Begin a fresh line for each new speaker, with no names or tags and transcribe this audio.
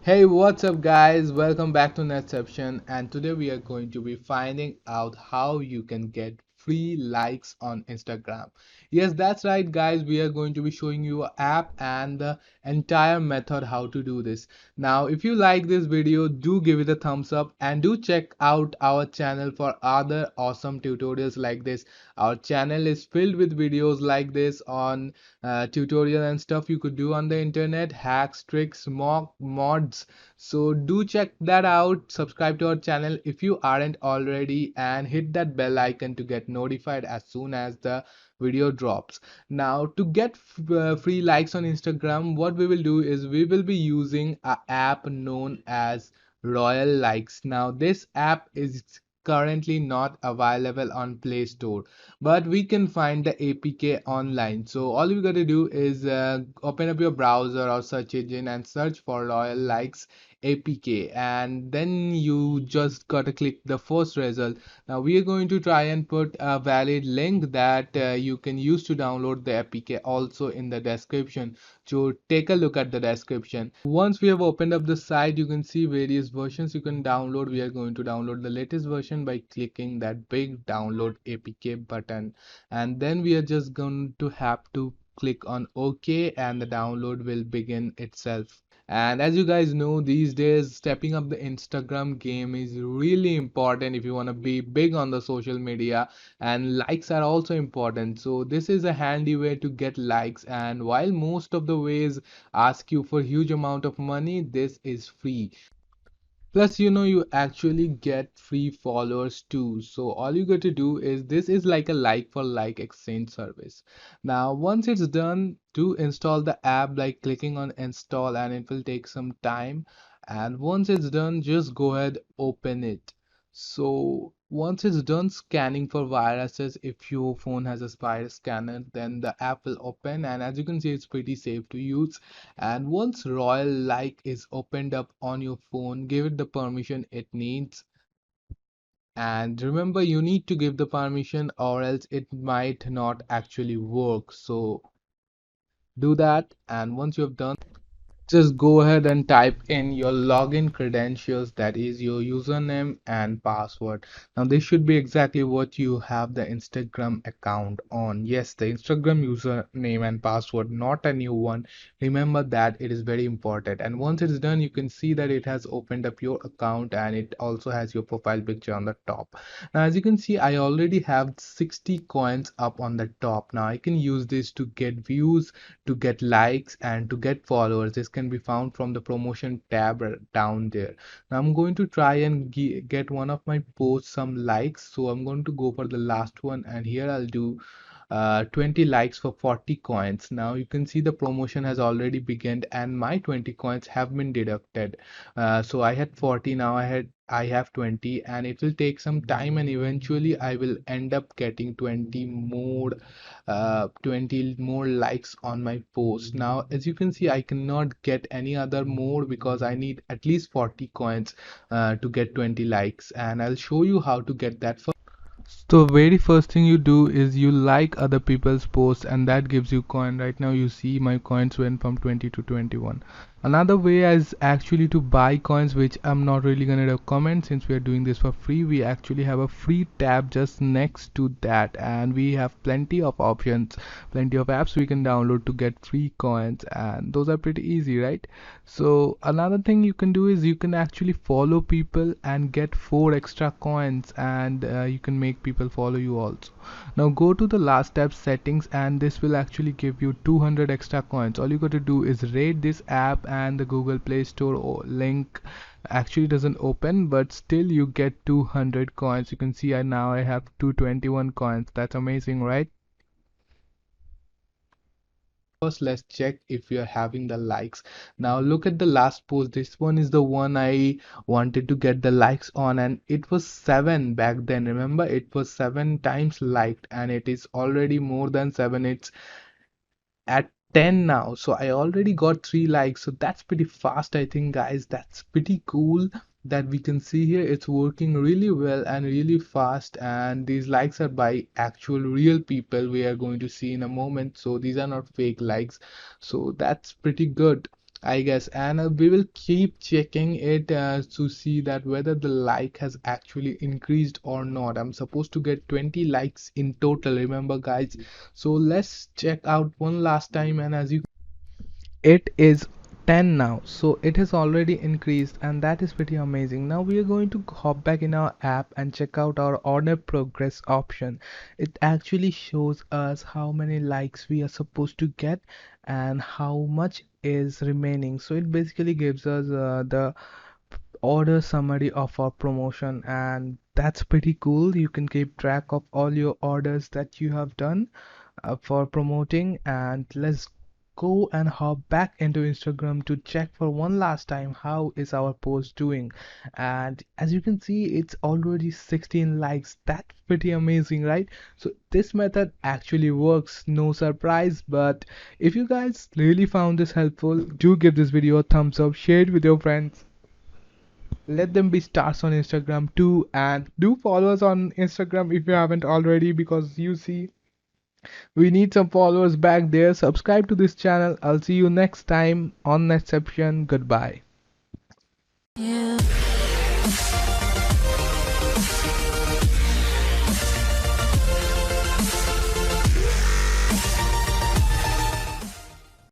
Hey, what's up, guys? Welcome back to Netception, and today we are going to be finding out how you can get free likes on Instagram. Yes, that's right, guys. We are going to be showing you an app and the entire method how to do this. Now, if you like this video, do give it a thumbs up and do check out our channel for other awesome tutorials like this. Our channel is filled with videos like this on tutorial and stuff you could do on the internet, hacks, tricks, mock mods. So do check that out. Subscribe to our channel if you aren't already, and hit that bell icon to get notified as soon as the video drops. Now, to get free likes on Instagram, what we will do is we will be using a app known as Royal Likes. Now, this app is currently not available on Play Store, but we can find the APK online. So all you gotta do is open up your browser or search engine and search for Royal Likes APK, and then you just gotta click the first result. Now we are going to try and put a valid link that you can use to download the APK also in the description. So take a look at the description. Once we have opened up the site, you can see various versions you can download. We are going to download the latest version by clicking that big download APK button, and then we are just going to have to click on OK, and the download will begin itself. And as you guys know, these days stepping up the Instagram game is really important if you want to be big on the social media, and likes are also important. So this is a handy way to get likes, and while most of the ways ask you for huge amount of money, this is free. Plus, you actually get free followers too. So all you got to do is this is like a like for like exchange service. Now, once it's done, to install the app by clicking on install, and it will take some time. And once it's done, just go ahead, open it. So once it's done scanning for viruses, if your phone has a virus scanner, then the app will open. And as you can see, it's pretty safe to use. And once Royal Like is opened up on your phone, give it the permission it needs. And remember, you need to give the permission or else it might not actually work. So do that. And once you have done, just go ahead and type in your login credentials, that is your username and password. Now this should be exactly what you have the Instagram account on. Yes, the Instagram username and password, not a new one. Remember that, it is very important. And once it's done, you can see that it has opened up your account, and it also has your profile picture on the top. Now as you can see, I already have 60 coins up on the top. Now I can use this to get views, to get likes, and to get followers. This can be found from the promotion tab down there. Now I'm going to try and get one of my posts some likes, so I'm going to go for the last one, and here I'll do 20 likes for 40 coins. Now you can see the promotion has already begun, and my 20 coins have been deducted. So I had 40, now I have 20, and it will take some time, and eventually I will end up getting 20 more likes on my post. Now as you can see, I cannot get any other more because I need at least 40 coins to get 20 likes, and I'll show you how to get that. So very first thing you do is you like other people's posts, and that gives you coin. Right now you see my coins went from 20 to 21. Another way is actually to buy coins, which I'm not really gonna recommend since we are doing this for free. We actually have a free tab just next to that, and we have plenty of options, plenty of apps we can download to get free coins, and those are pretty easy, right? So another thing you can do is you can actually follow people and get 4 extra coins, and you can make people follow you also. Now go to the last tab, settings, and this will actually give you 200 extra coins. All you got to do is rate this app, and the Google Play Store link actually doesn't open, but still you get 200 coins. You can see I have 221 coins. That's amazing, right? First, let's check if we are having the likes. Now look at the last post. This one is the one I wanted to get the likes on, and it was 7 back then. Remember, it was 7 times liked, and it is already more than 7. It's at 10 now, so I already got 3 likes. So that's pretty fast, I think, guys. That's pretty cool that we can see here. It's working really well and really fast, and these likes are by actual real people we are going to see in a moment. So these are not fake likes, so that's pretty good. I guess, and we will keep checking it to see that whether the like has actually increased or not. I'm supposed to get 20 likes in total, remember, guys. So let's check out one last time, and as you, it is 10 now, so it has already increased, and that is pretty amazing. Now we are going to hop back in our app and check out our order progress option. It actually shows us how many likes we are supposed to get and how much is remaining. So it basically gives us the order summary of our promotion, and that's pretty cool. You can keep track of all your orders that you have done for promoting. And let's go and hop back into Instagram to check for one last time how is our post doing. And as you can see, it's already 16 likes. That's pretty amazing, right? So this method actually works, no surprise. But if you guys really found this helpful, do give this video a thumbs up, share it with your friends, let them be stars on Instagram too, and do follow us on Instagram if you haven't already, because you see, we need some followers back there. Subscribe to this channel. I'll see you next time on Netception. Goodbye.